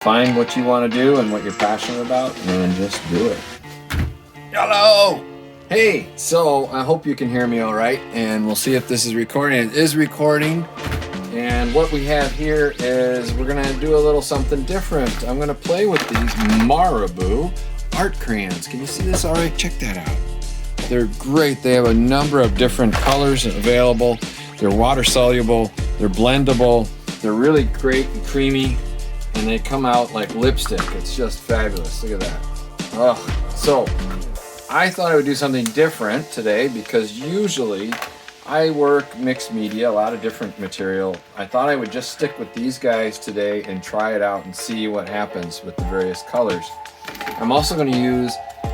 Find what you want to do and what you're passionate about, and then just do it. Hello! Hey, so I hope you can hear me all right, and we'll see if this is recording. It is recording, and what we have here is we're going to do a little something different. I'm going to play with these Marabu art crayons. Can you see this all right? Check that out. They're great. They have a number of different colors available. They're water soluble, they're blendable, they're really great and creamy, and they come out like lipstick. It's just fabulous. Look at that. Oh, so I thought I would do something different today because usually I work mixed media, a lot of different material. I thought I would just stick with these guys today and try it out and see what happens with the various colors. I'm also going to use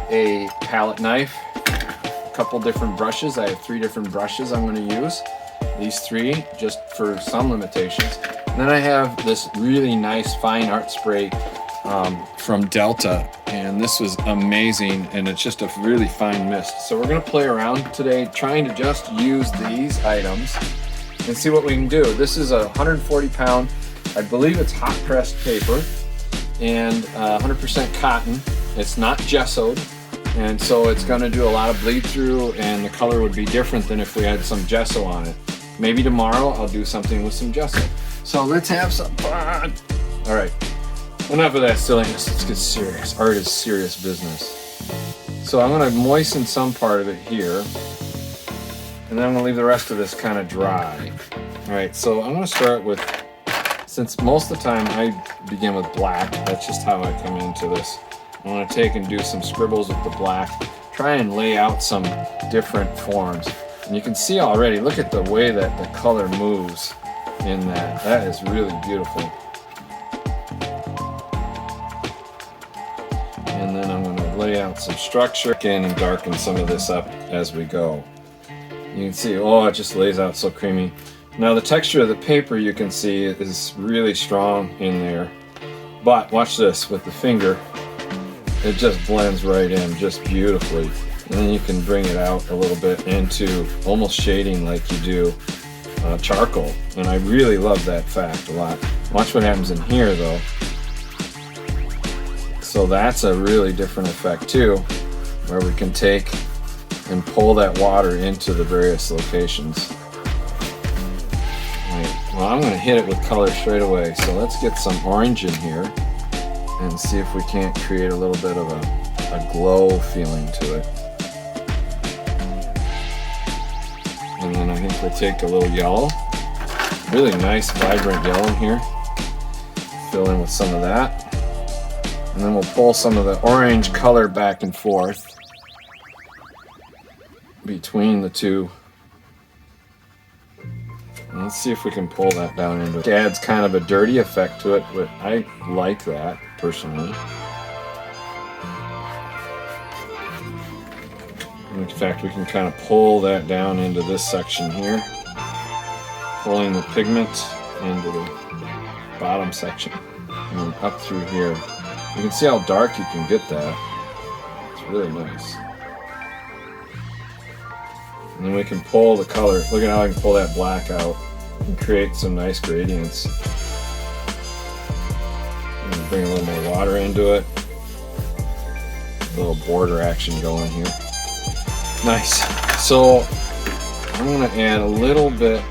a palette knife, a couple different brushes. I have 3 different brushes I'm going to use. These 3 just for some limitations. And then I have this really nice fine art spray from Delta, and this was amazing, and it's just a really fine mist. So we're going to play around today trying to just use these items and see what we can do. This is a 140 pound, I believe it's hot pressed paper, and 100% cotton. It's not gessoed, and so it's going to do a lot of bleed through, and the color would be different than if we had some gesso on it. Maybe tomorrow I'll do something with some gesso. So let's have some fun. All right, enough of that silliness. Let's get serious. Art is serious business. So I'm going to moisten some part of it here, and then I'm going to leave the rest of this kind of dry. All right, so I'm going to start with, since most of the time I begin with black, that's just how I come into this. I'm going to take and do some scribbles with the black, try and lay out some different forms. And you can see already, look at the way that the color moves in that. That is really beautiful. And then I'm going to lay out some structure again and darken some of this up as we go. You can see, oh, it just lays out so creamy. Now the texture of the paper, you can see, is really strong in there. But watch this, with the finger, it just blends right in just beautifully. And then you can bring it out a little bit into almost shading like you do charcoal. And I really love that fact a lot. Watch what happens in here though. So that's a really different effect too, where we can take and pull that water into the various locations. Right. Well, I'm going to hit it with color straight away. So let's get some orange in here and see if we can't create a little bit of a glow feeling to it. And then I think we'll take a little yellow, really nice vibrant yellow here, fill in with some of that, and then we'll pull some of the orange color back and forth between the two. And let's see if we can pull that down into it. It adds kind of a dirty effect to it, but I like that personally. In fact, we can kind of pull that down into this section here, pulling the pigment into the bottom section, and then up through here. You can see how dark you can get that. It's really nice. And then we can pull the color. Look at how I can pull that black out and create some nice gradients. And bring a little more water into it. A little border action going here. Nice. So I'm going to add a little bit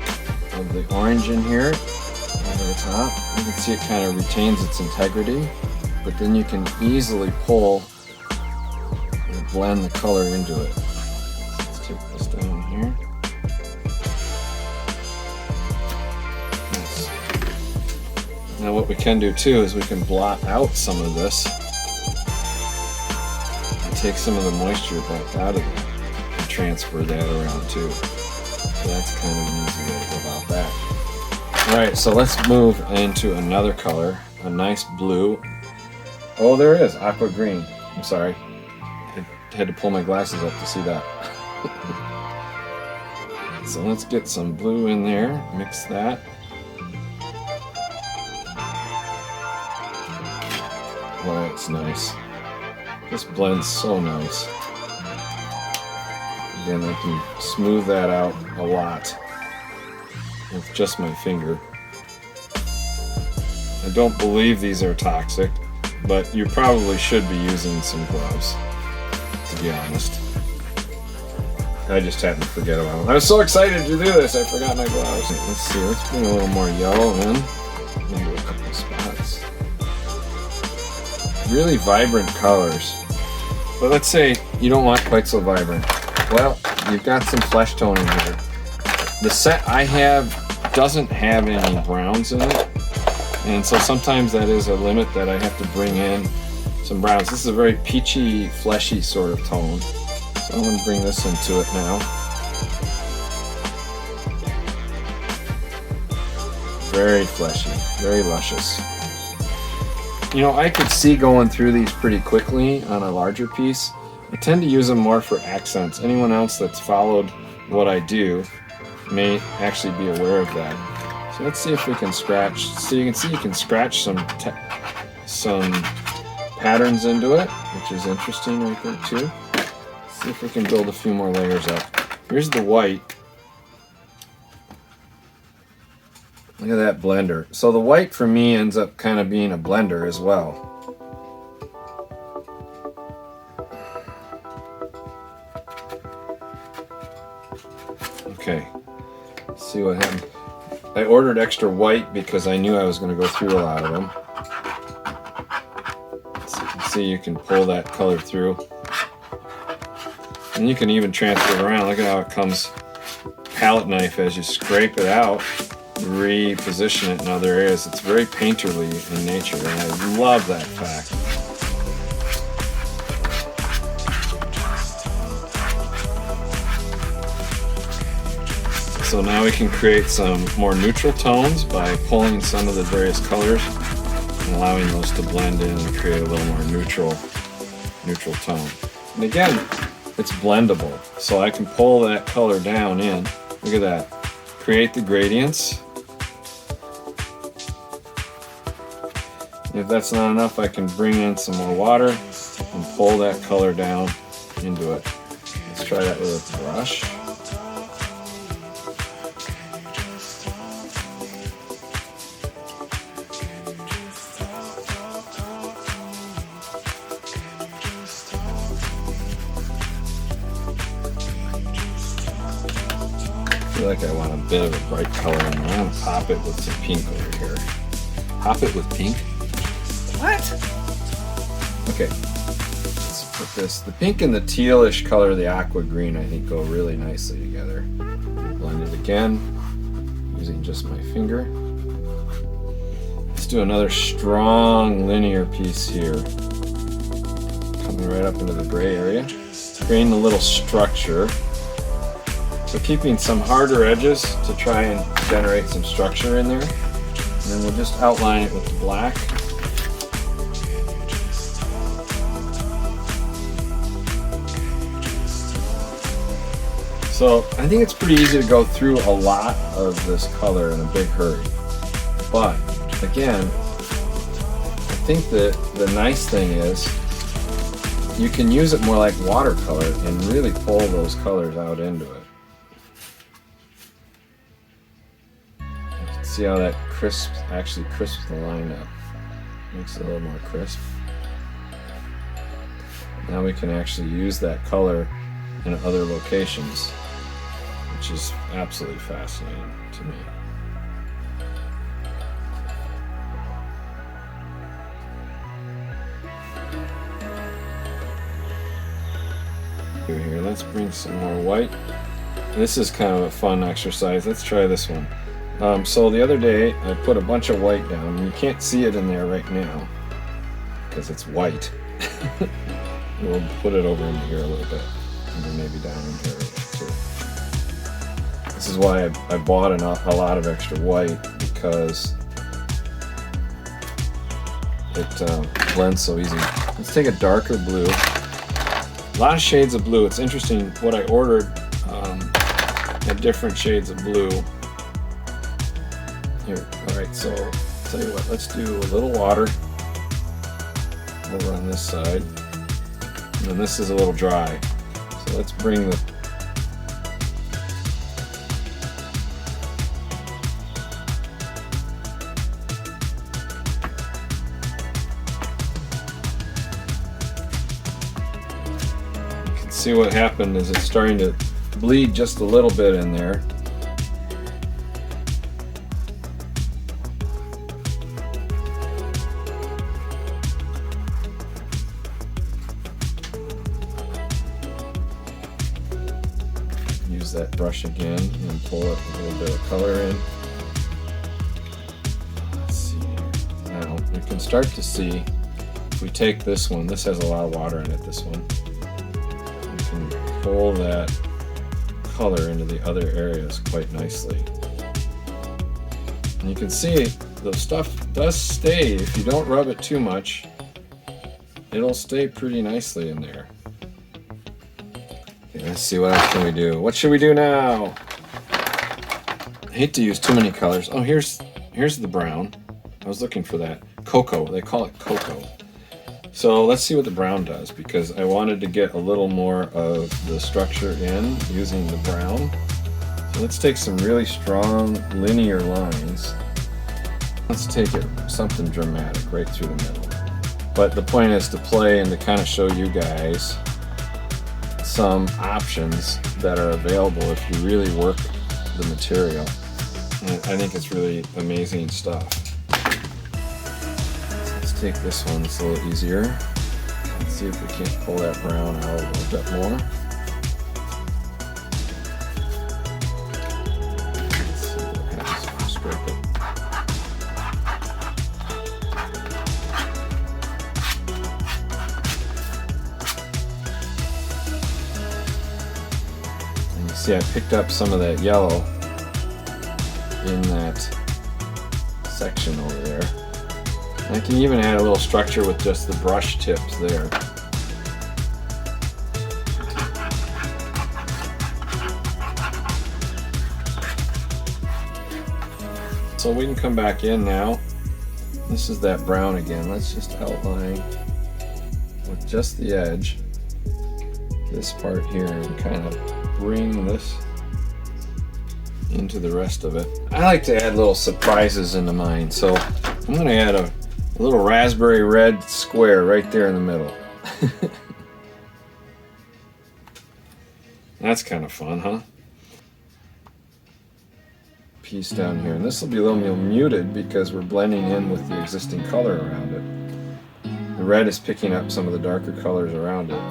of the orange in here over the top. You can see it kind of retains its integrity, but then you can easily pull and blend the color into it. Let's take this down here. Nice. Now what we can do too is we can blot out some of this and take some of the moisture back out of it. Transfer that around too. So that's kind of an easy way to go about that. Alright, so let's move into another color, a nice blue. Oh, there it is, aqua green. I'm sorry. I had to pull my glasses up to see that. So let's get some blue in there, mix that. Well, that's nice. This blends so nice. Again, I can smooth that out a lot with just my finger. I don't believe these are toxic, but you probably should be using some gloves, to be honest. I just happened to forget about them. I was so excited to do this, I forgot my gloves. Let's see, let's bring a little more yellow in. Maybe a couple of spots. Really vibrant colors. But let's say you don't want quite so vibrant. Well, you've got some flesh tone in here. The set I have doesn't have any browns in it. And so sometimes that is a limit that I have to bring in some browns. This is a very peachy, fleshy sort of tone. So I'm going to bring this into it now. Very fleshy, very luscious. You know, I could see going through these pretty quickly on a larger piece. I tend to use them more for accents. Anyone else that's followed what I do may actually be aware of that. So let's see if we can scratch. So you can see you can scratch some patterns into it, which is interesting right there too. Let's see if we can build a few more layers up. Here's the white. Look at that blender. So the white for me ends up kind of being a blender as well. Okay, let's see what happened. I ordered extra white because I knew I was going to go through a lot of them. So you can see you can pull that color through. And you can even transfer it around. Look at how it comes palette knife as you scrape it out, reposition it in other areas. It's very painterly in nature, and I love that fact. So now we can create some more neutral tones by pulling some of the various colors and allowing those to blend in and create a little more neutral tone. And again, it's blendable, so I can pull that color down in. Look at that. Create the gradients. If that's not enough, I can bring in some more water and pull that color down into it. Let's try that with a brush. I feel like I want a bit of a bright color in there. I'm going to pop it with some pink over here. Pop it with pink? What? Okay, let's put this. The pink and the tealish color, the aqua green, I think go really nicely together. Blend it again, using just my finger. Let's do another strong linear piece here. Coming right up into the gray area. Creating a little structure. So keeping some harder edges to try and generate some structure in there. And then we'll just outline it with the black. So I think it's pretty easy to go through a lot of this color in a big hurry. But again, I think that the nice thing is you can use it more like watercolor and really pull those colors out into it. See how that actually crisps the line up. Makes it a little more crisp. Now we can actually use that color in other locations, which is absolutely fascinating to me. Here, let's bring some more white. This is kind of a fun exercise. Let's try this one. So the other day I put a bunch of white down, and you can't see it in there right now because it's white. We'll put it over in here a little bit, and then maybe down in here too. This is why I bought a lot of extra white, because it blends so easy. Let's take a darker blue. A lot of shades of blue. It's interesting what I ordered had different shades of blue. Here, alright, so I'll tell you what, let's do a little water over on this side. And then this is a little dry. So let's bring the See what happened is it's starting to bleed just a little bit in there. Use that brush again and pull up a little bit of color in. Let's see here. Now you can start to see, if we take this one, this has a lot of water in it, this one. You can pull that color into the other areas quite nicely. And you can see the stuff does stay, if you don't rub it too much, it'll stay pretty nicely in there. Okay, let's see, what else can we do? What should we do now? I hate to use too many colors. Oh, here's the brown. I was looking for that. Cocoa, they call it cocoa. So let's see what the brown does, because I wanted to get a little more of the structure in using the brown. So let's take some really strong linear lines. Let's take it something dramatic right through the middle. But the point is to play and to kind of show you guys some options that are available if you really work the material. And I think it's really amazing stuff. Take this one, it's a little easier. Let's see if we can't pull that brown out a little bit more. Let's see what happens if we scrape it. And you see I picked up some of that yellow in that section over there. I can even add a little structure with just the brush tips there. So we can come back in now. This is that brown again. Let's just outline with just the edge this part here and kind of bring this into the rest of it. I like to add little surprises into mine, so I'm going to add a little raspberry red square right there in the middle. That's kind of fun, huh? Piece down here, and this will be a little more muted because we're blending in with the existing color around it. The red is picking up some of the darker colors around it.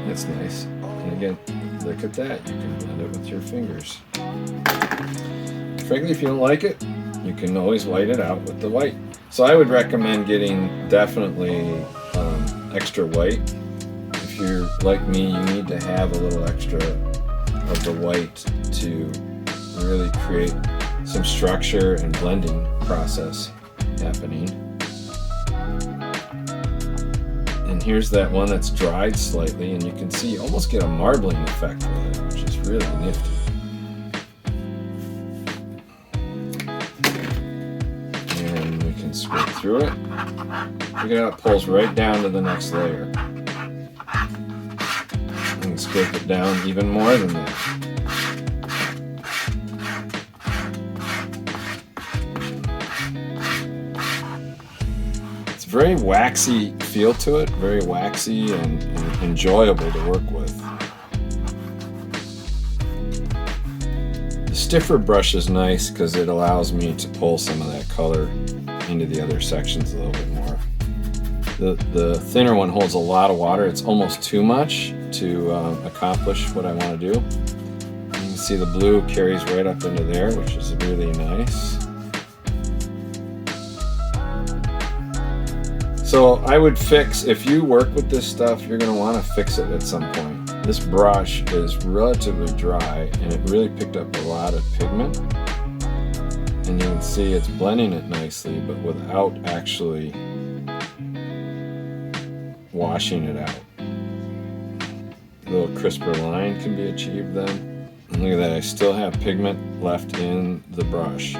That's nice. And again, look at that. You can blend it with your fingers. Frankly, if you don't like it, you can always white it out with the white. So I would recommend getting definitely extra white. If you're like me, you need to have a little extra of the white to really create some structure and blending process happening. And here's that one that's dried slightly, and you can see you almost get a marbling effect with it, which is really nifty. Scrape through it. Look at how it pulls right down to the next layer. You can scrape it down even more than that. It's a very waxy feel to it, very waxy and enjoyable to work with. The stiffer brush is nice because it allows me to pull some of that color into the other sections a little bit more. The thinner one holds a lot of water. It's almost too much to accomplish what I want to do. You can see the blue carries right up into there, which is really nice. So I would fix, if you work with this stuff, you're going to want to fix it at some point. This brush is relatively dry and it really picked up a lot of pigment. And you can see it's blending it nicely, but without actually washing it out. A little crisper line can be achieved then. And look at that, I still have pigment left in the brush.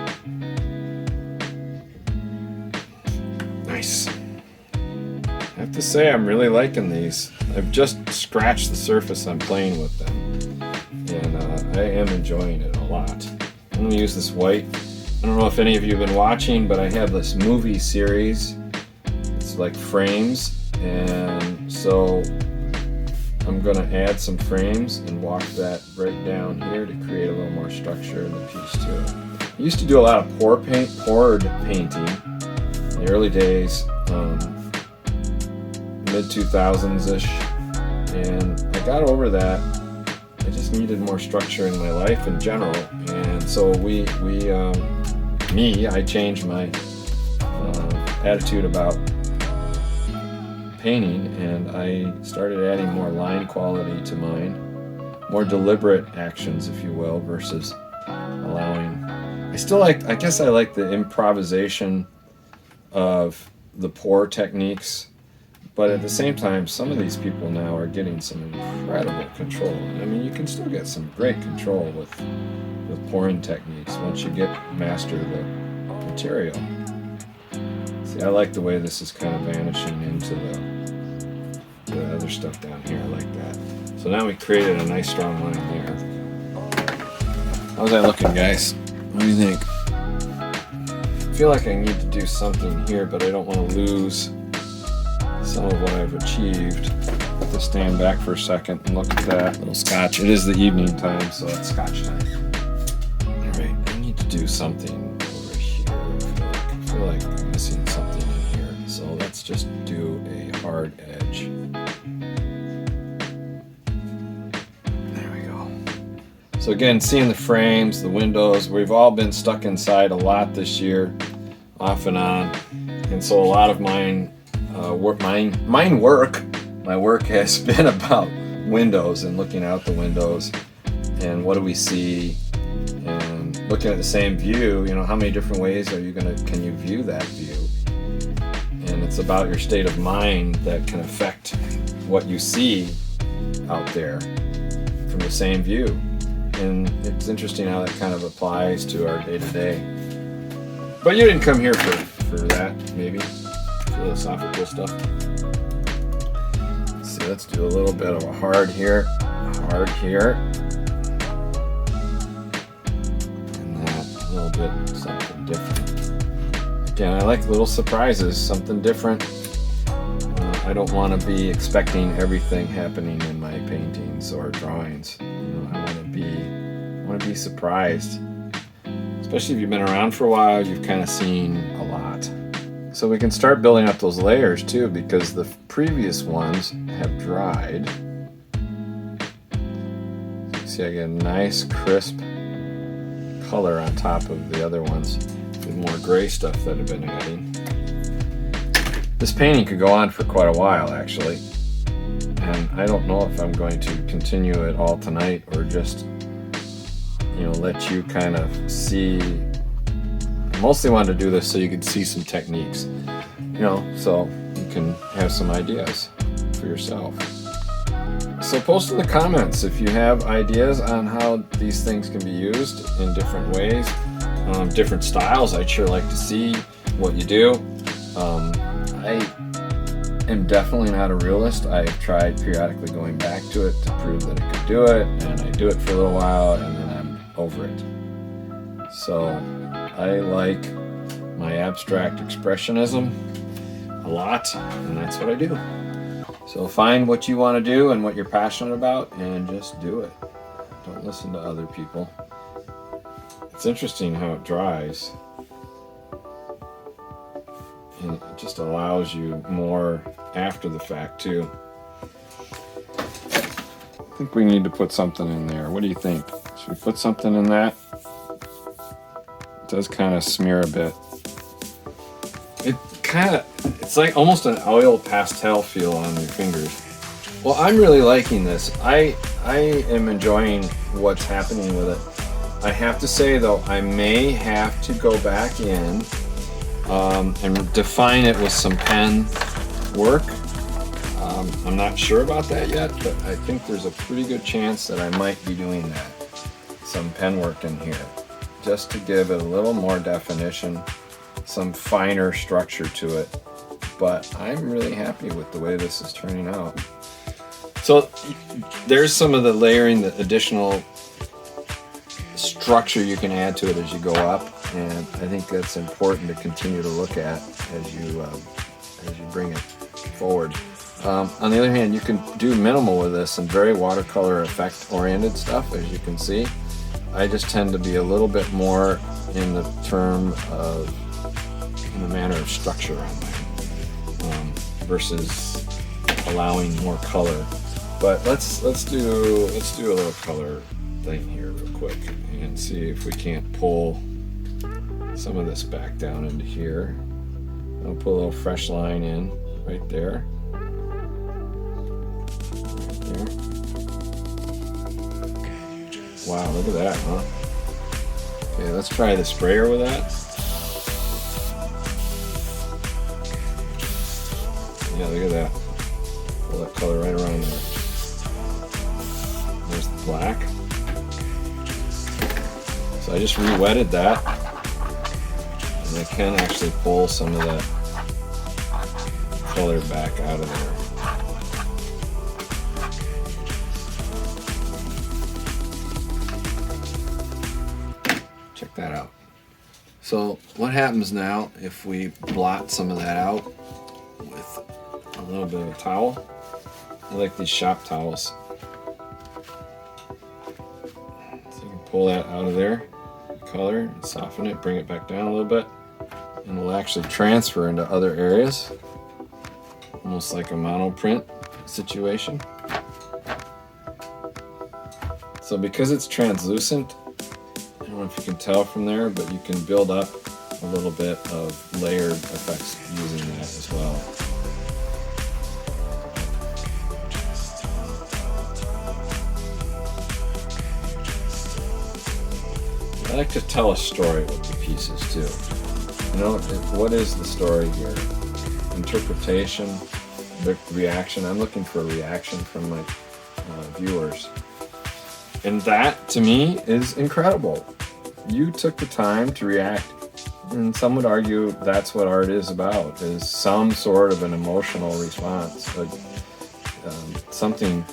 Nice. I have to say I'm really liking these. I've just scratched the surface, I'm playing with them. And I am enjoying it a lot. I'm going to use this white. I don't know if any of you have been watching, but I have this movie series. It's like frames, and so I'm going to add some frames and walk that right down here to create a little more structure in the piece too. I used to do a lot of poured painting in the early days, mid-2000s-ish, and I got over that. I just needed more structure in my life in general, and so I changed my attitude about painting, and I started adding more line quality to mine, more deliberate actions, if you will, versus allowing. I guess I like the improvisation of the pour techniques, but at the same time, some of these people now are getting some incredible control. I mean, you can still get some great control with pouring techniques once you master the material. See, I like the way this is kind of vanishing into the other stuff down here. I like that. So now we created a nice strong line there. How's that looking, guys? What do you think? I feel like I need to do something here, but I don't want to lose some of what I've achieved. Just stand back for a second and look at that little scotch. It is the evening time, so it's scotch time. All right, I need to do something over here. I feel like I'm missing something in here. So let's just do a hard edge. There we go. So again, seeing the frames, the windows, we've all been stuck inside a lot this year, off and on. And so a lot of my work has been about windows and looking out the windows and what do we see, and looking at the same view, how many different ways can you view that view? And it's about your state of mind that can affect what you see out there from the same view. And it's interesting how that kind of applies to our day-to-day. But you didn't come here for that, maybe. Philosophical stuff. So let's do a little bit of a hard here, and that a little bit something different. Again, I like little surprises, something different. I don't want to be expecting everything happening in my paintings or drawings. I want to be surprised. Especially if you've been around for a while, you've kind of seen a lot. So we can start building up those layers too, because the previous ones have dried. See, I get a nice crisp color on top of the other ones with more gray stuff that I've been adding. This painting could go on for quite a while, actually. And I don't know if I'm going to continue it all tonight or just, let you kind of see. I mostly wanted to do this so you could see some techniques, so you can have some ideas for yourself. So post in the comments if you have ideas on how these things can be used in different ways, different styles. I'd sure like to see what you do. I am definitely not a realist. I've tried periodically going back to it to prove that I could do it, and I do it for a little while and then I'm over it. So I like my abstract expressionism a lot, and that's what I do. So find what you want to do and what you're passionate about and just do it. Don't listen to other people. It's interesting how it dries. And it just allows you more after the fact too. I think we need to put something in there. What do you think? Should we put something in that? It does kind of smear a bit. It's like almost an oil pastel feel on your fingers. Well, I'm really liking this. I am enjoying what's happening with it. I have to say though, I may have to go back in and define it with some pen work. I'm not sure about that yet, but I think there's a pretty good chance that I might be doing that. Some pen work in here, just to give it a little more definition, some finer structure to it. But I'm really happy with the way this is turning out. So there's some of the layering, the additional structure you can add to it as you go up, and I think that's important to continue to look at as you bring it forward. On the other hand, you can do minimal with this and very watercolor effect oriented stuff, as you can see. I just tend to be a little bit more in the manner of structure on mine, versus allowing more color. But let's do a little color thing here real quick and see if we can't pull some of this back down into here. I'll put a little fresh line in right there. Right there. Wow, look at that, huh? Okay, let's try the sprayer with that. Yeah, look at that. Pull that color right around there. There's the black. So I just re-wetted that. And I can actually pull some of that color back out of there. Check that out. So what happens now if we blot some of that out with a little bit of a towel? I like these shop towels. So you can pull that out of there, color, and soften it, bring it back down a little bit, and it'll actually transfer into other areas, almost like a monoprint situation. So because it's translucent, I don't know if you can tell from there, but you can build up a little bit of layered effects using that as well. I like to tell a story with the pieces too. You know, what is the story here? Interpretation, the reaction. I'm looking for a reaction from my viewers. And that, to me, is incredible. You took the time to react, and some would argue that's what art is about, is some sort of an emotional response, something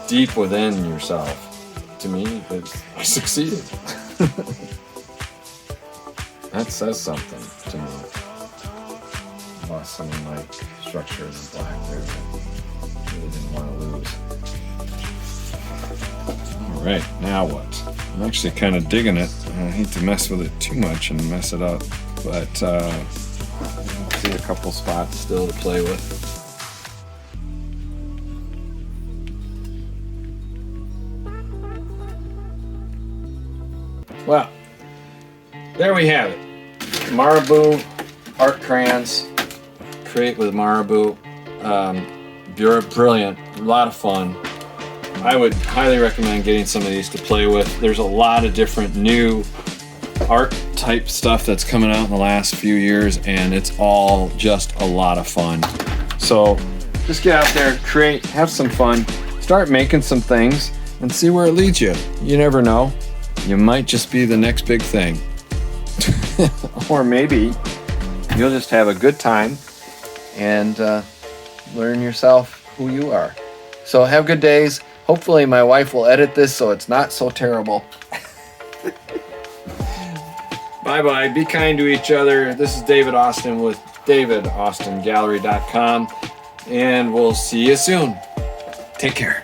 deep within yourself. To me, I succeeded. That says something to me. Lost some of my structure in the black there that I really didn't want to lose. All right, now what? I'm actually kind of digging it. I hate to mess with it too much and mess it up, but I see a couple spots still to play with. Well, there we have it. Marabu art crayons. Create with Marabu. Brilliant, a lot of fun. I would highly recommend getting some of these to play with. There's a lot of different new art type stuff that's coming out in the last few years, and it's all just a lot of fun. So just get out there, create, have some fun, start making some things, and see where it leads you. You never know. You might just be the next big thing. Or maybe you'll just have a good time and learn yourself who you are. So have good days. Hopefully my wife will edit this so it's not so terrible. Bye-bye. Be kind to each other. This is David Austin with DavidAustinGallery.com, and we'll see you soon. Take care.